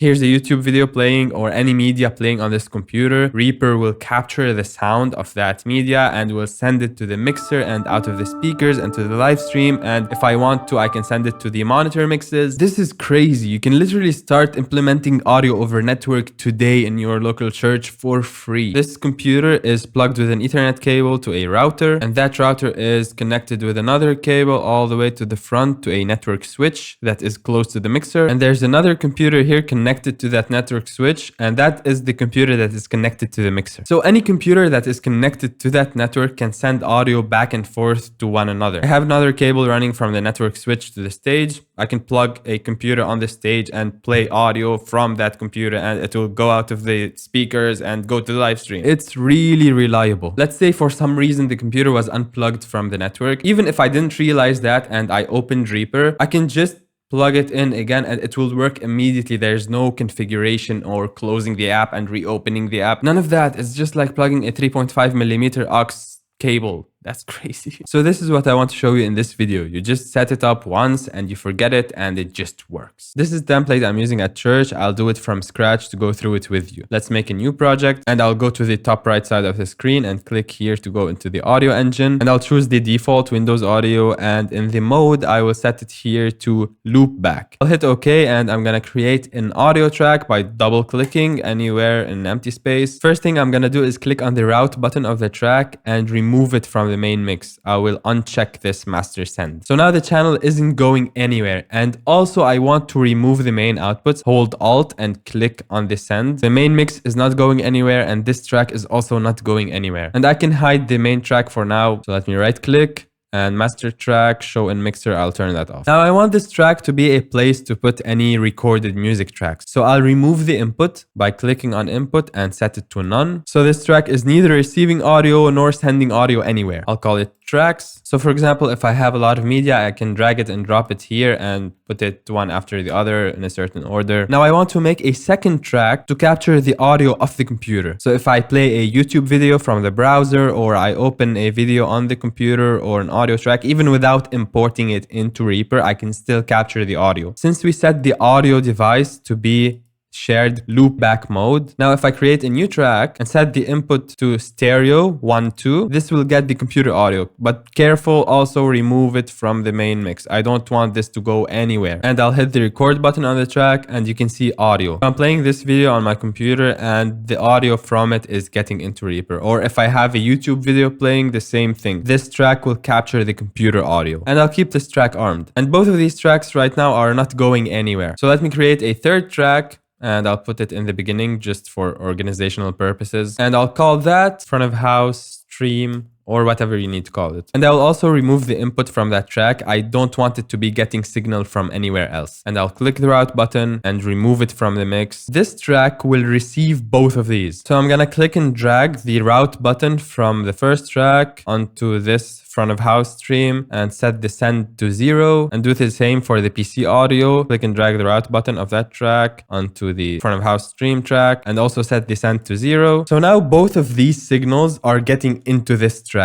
here's a YouTube video playing or any media playing on this computer. Reaper will capture the sound of that media and will send it to the mixer and out of the speakers and to the live stream. And if I want to, I can send it to the monitor mixes. This is crazy. You can literally start implementing audio over network today in your local church for free. This computer is plugged with an Ethernet cable to a router, and that router is connected with another cable all the way to the front to a network switch that is close to the mixer. And there's another computer here connected to that network switch, and that is the computer that is connected to the mixer. So any computer that is connected to that network can send audio back and forth to one another. I have another cable running from the network switch to the stage. I can plug a computer on the stage and play audio from that computer, and it will go out of the speakers and go to the live stream. It's really reliable. Let's say for some reason the computer was unplugged from the network. Even if I didn't realize that and I opened Reaper, I can just plug it in again and it will work immediately. There's no configuration or closing the app and reopening the app. None of that. It's just like plugging a 3.5mm aux cable. That's crazy. So this is what I want to show you in this video. You just set it up once and you forget it and it just works. This is the template I'm using at church. I'll do it from scratch to go through it with you. Let's make a new project and I'll go to the top right side of the screen and click here to go into the audio engine, and I'll choose the default Windows audio, and in the mode I will set it here to loop back. I'll hit OK and I'm gonna create an audio track by double clicking anywhere in an empty space. First thing I'm gonna do is click on the route button of the track and remove it from the main mix. I will uncheck this master send. So now the channel isn't going anywhere, and also I want to remove the main outputs. Hold Alt and click on the send. The main mix is not going anywhere and this track is also not going anywhere, and I can hide the main track for now. So let me right click and master track, show in mixer. I'll turn that off. Now I want this track to be a place to put any recorded music tracks. So I'll remove the input by clicking on input and set it to none. So this track is neither receiving audio nor sending audio anywhere. I'll call it tracks. So for example, if I have a lot of media, I can drag it and drop it here and put it one after the other in a certain order. Now I want to make a second track to capture the audio of the computer. So if I play a YouTube video from the browser, or I open a video on the computer or an audio track, even without importing it into Reaper, I can still capture the audio. Since we set the audio device to be shared loopback mode. Now if I create a new track and set the input to stereo 1, 2, this will get the computer audio, but careful, also remove it from the main mix. I don't want this to go anywhere. And I'll hit the record button on the track and you can see audio. I'm playing this video on my computer and the audio from it is getting into Reaper. Or if I have a YouTube video playing, the same thing. This track will capture the computer audio, and I'll keep this track armed. And both of these tracks right now are not going anywhere. So let me create a third track, and I'll put it in the beginning just for organizational purposes. And I'll call that front of house stream, or whatever you need to call it. And I'll also remove the input from that track. I don't want it to be getting signal from anywhere else. And I'll click the route button and remove it from the mix. This track will receive both of these. So I'm gonna click and drag the route button from the first track onto this front of house stream and set the send to 0, and do the same for the PC audio. Click and drag the route button of that track onto the front of house stream track and also set the send to 0. So now both of these signals are getting into this track.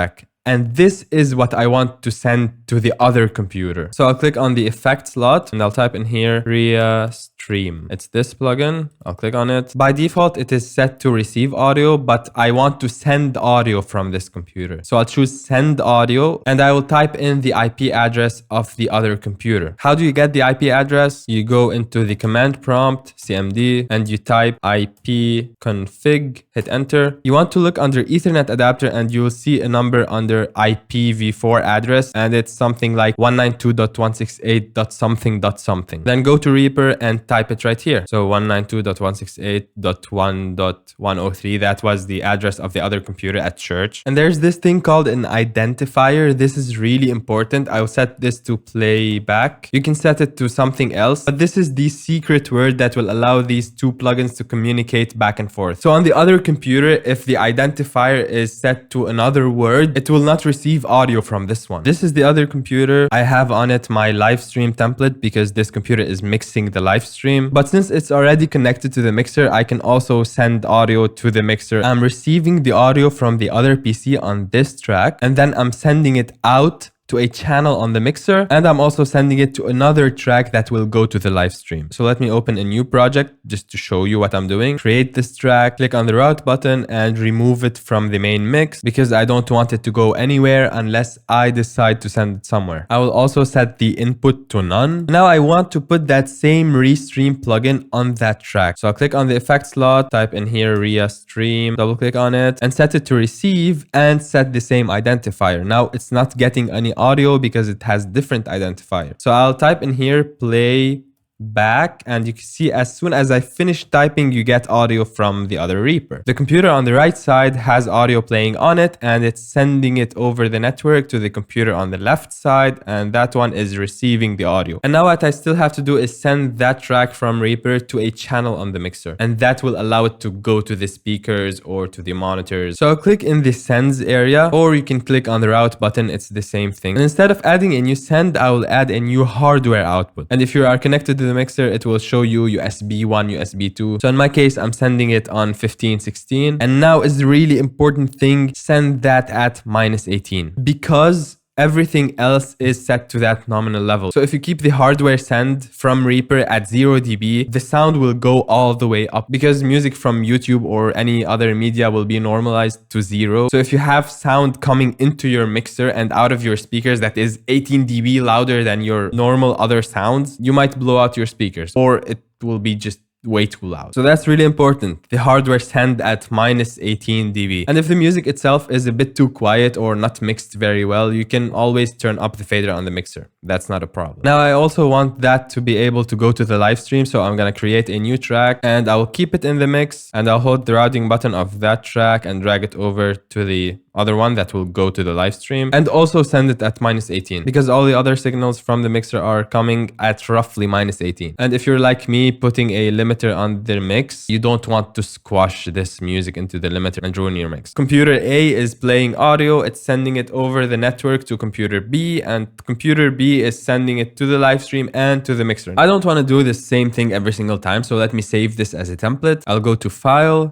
And this is what I want to send to the other computer. So I'll click on the effect slot and I'll type in here ReaStream. It's this plugin. I'll click on it. By default, it is set to receive audio, but I want to send audio from this computer. So I'll choose send audio and I will type in the IP address of the other computer. How do you get the IP address? You go into the command prompt, CMD, and you type IP config, hit enter. You want to look under Ethernet adapter and you will see a number under IPv4 address, and it's something like 192.168.something.something. Then go to Reaper and type it right here. So 192.168.1.103, that was the address of the other computer at church. And there's this thing called an identifier. This is really important. I'll set this to playback. You can set it to something else, but this is the secret word that will allow these two plugins to communicate back and forth. So on the other computer, if the identifier is set to another word, it will not receive audio from this one. This is the other computer. I have on it my live stream template because this computer is mixing the live stream. But since it's already connected to the mixer, I can also send audio to the mixer. I'm receiving the audio from the other PC on this track, and then I'm sending it out to a channel on the mixer, and I'm also sending it to another track that will go to the live stream. So let me open a new project just to show you what I'm doing. Create this track, click on the route button and remove it from the main mix because I don't want it to go anywhere unless I decide to send it somewhere. I will also set the input to none. Now I want to put that same ReaStream plugin on that track. So I'll click on the effect slot, type in here ReaStream, double click on it and set it to receive and set the same identifier. Now it's not getting any audio because it has different identifier. So I'll type in here play back and you can see as soon as I finish typing you get audio from the other Reaper. The computer on the right side has audio playing on it and it's sending it over the network to the computer on the left side and that one is receiving the audio. And now what I still have to do is send that track from Reaper to a channel on the mixer and that will allow it to go to the speakers or to the monitors. So I'll click in the sends area or you can click on the route button, it's the same thing. And instead of adding a new send, I will add a new hardware output. And if you are connected to the mixer, it will show you USB 1, USB 2. So in my case, I'm sending it on 1516. And now is the really important thing, send that at -18 because everything else is set to that nominal level. So if you keep the hardware send from Reaper at 0 dB, the sound will go all the way up because music from YouTube or any other media will be normalized to 0. So if you have sound coming into your mixer and out of your speakers that is 18 dB louder than your normal other sounds, you might blow out your speakers or it will be just way too loud. So that's really important. The hardware send at -18 dB. And if the music itself is a bit too quiet or not mixed very well, you can always turn up the fader on the mixer. That's not a problem. Now I also want that to be able to go to the live stream. So I'm going to create a new track and I will keep it in the mix and I'll hold the routing button of that track and drag it over to the other one that will go to the live stream and also send it at -18 because all the other signals from the mixer are coming at roughly -18. And if you're like me putting a limiter on their mix, you don't want to squash this music into the limiter and ruin your mix. Computer A is playing audio, it's sending it over the network to computer B and computer B is sending it to the live stream and to the mixer. I don't want to do the same thing every single time, so let me save this as a template. I'll go to File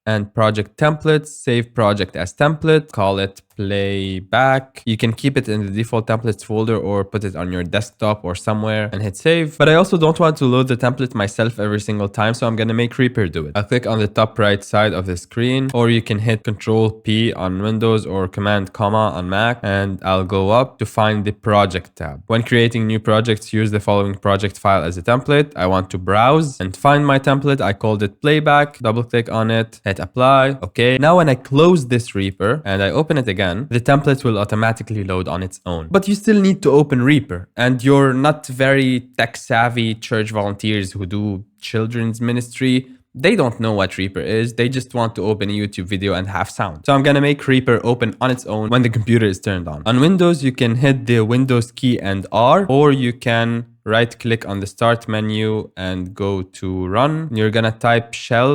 and Project Templates, save project as template, call it playback. You can keep it in the default templates folder or put it on your desktop or somewhere and hit save. But I also don't want to load the template myself every single time, so I'm going to make Reaper do it. I'll click on the top right side of the screen, or you can hit Control P on Windows or Command comma on Mac, and I'll go up to find the project tab. When creating new projects, use the following project file as a template. I want to browse and find my template. I called it playback, double click on it, hit apply. Okay. Now when I close this Reaper and I open it again, the template will automatically load on its own. But you still need to open Reaper, and you're not very tech savvy church volunteers who do children's ministry. They don't know what Reaper is. They just want to open a YouTube video and have sound. So I'm going to make Reaper open on its own when the computer is turned on. On Windows, you can hit the Windows key and R, or you can right click on the start menu and go to run. You're going to type shell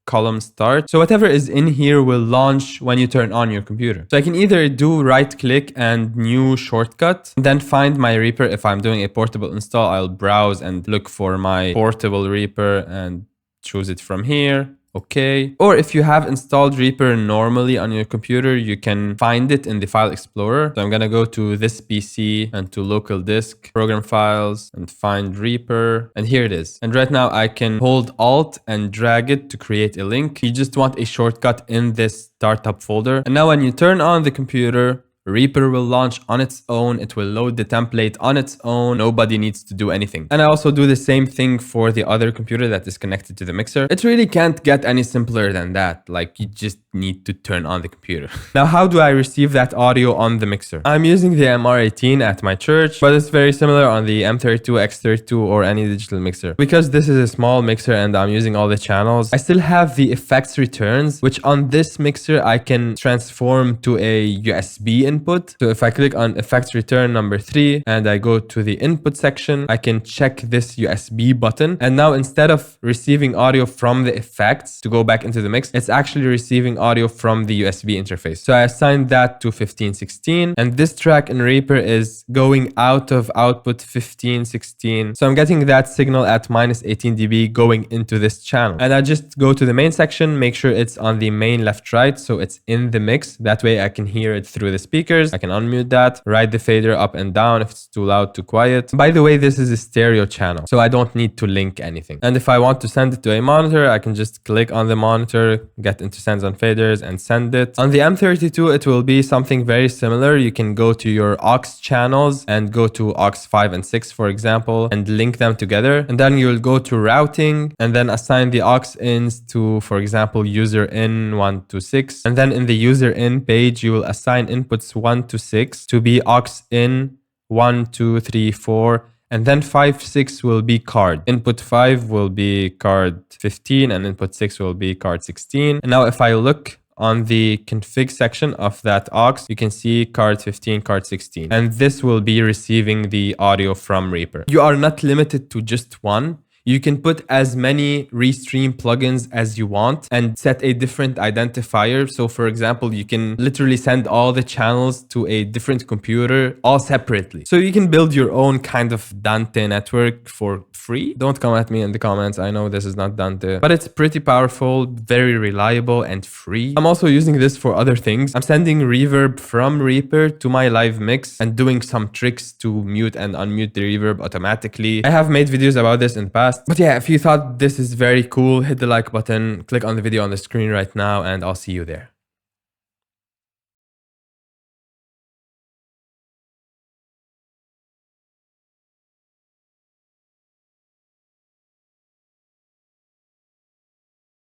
column start. So whatever is in here will launch when you turn on your computer. So I can either do right click and new shortcut, then find my Reaper. If I'm doing a portable install, I'll browse and look for my portable Reaper and choose it from here. Okay. Or if you have installed Reaper normally on your computer, you can find it in the file explorer. So I'm going to go to this PC and to local disk, program files, and find Reaper. And here it is. And right now I can hold Alt and drag it to create a link. You just want a shortcut in this startup folder. And now when you turn on the computer, Reaper will launch on its own. It will load the template on its own. Nobody needs to do anything. And I also do the same thing for the other computer that is connected to the mixer. It really can't get any simpler than that. Like, you just need to turn on the computer. Now, how do I receive that audio on the mixer? I'm using the MR18 at my church, but it's very similar on the M32, X32, or any digital mixer. Because this is a small mixer and I'm using all the channels, I still have the effects returns, which on this mixer, I can transform to a USB input. So if I click on effects return number 3 and I go to the input section, I can check this USB button. And now instead of receiving audio from the effects to go back into the mix, it's actually receiving audio from the USB interface. So I assigned that to 1516, and this track in Reaper is going out of output 1516. So I'm getting that signal at -18 dB going into this channel. And I just go to the main section, make sure it's on the main left right, so it's in the mix. That way I can hear it through the speaker. speakers. I can unmute that, ride the fader up and down if it's too loud, too quiet. By the way, this is a stereo channel, so I don't need to link anything. And if I want to send it to a monitor, I can just click on the monitor, get into sends and faders and send it. On the M32, it will be something very similar. You can go to your aux channels and go to aux 5 and 6, for example, and link them together. And then you'll go to routing and then assign the aux ins to, for example, user in 1 to 6. And then in the user in page, you will assign inputs 1 to 6 to be aux in 1, 2, 3, 4. And then 5, 6 will be card. Input 5 will be card 15 and input 6 will be card 16. And now if I look on the config section of that aux, you can see card 15, card 16. And this will be receiving the audio from Reaper. You are not limited to just one. You can put as many ReaStream plugins as you want and set a different identifier. So for example, you can literally send all the channels to a different computer all separately. So you can build your own kind of Dante network for free. Don't come at me in the comments. I know this is not Dante, but it's pretty powerful, very reliable and free. I'm also using this for other things. I'm sending reverb from Reaper to my live mix and doing some tricks to mute and unmute the reverb automatically. I have made videos about this in the past. But yeah, if you thought this is very cool, hit the like button, click on the video on the screen right now, and I'll see you there.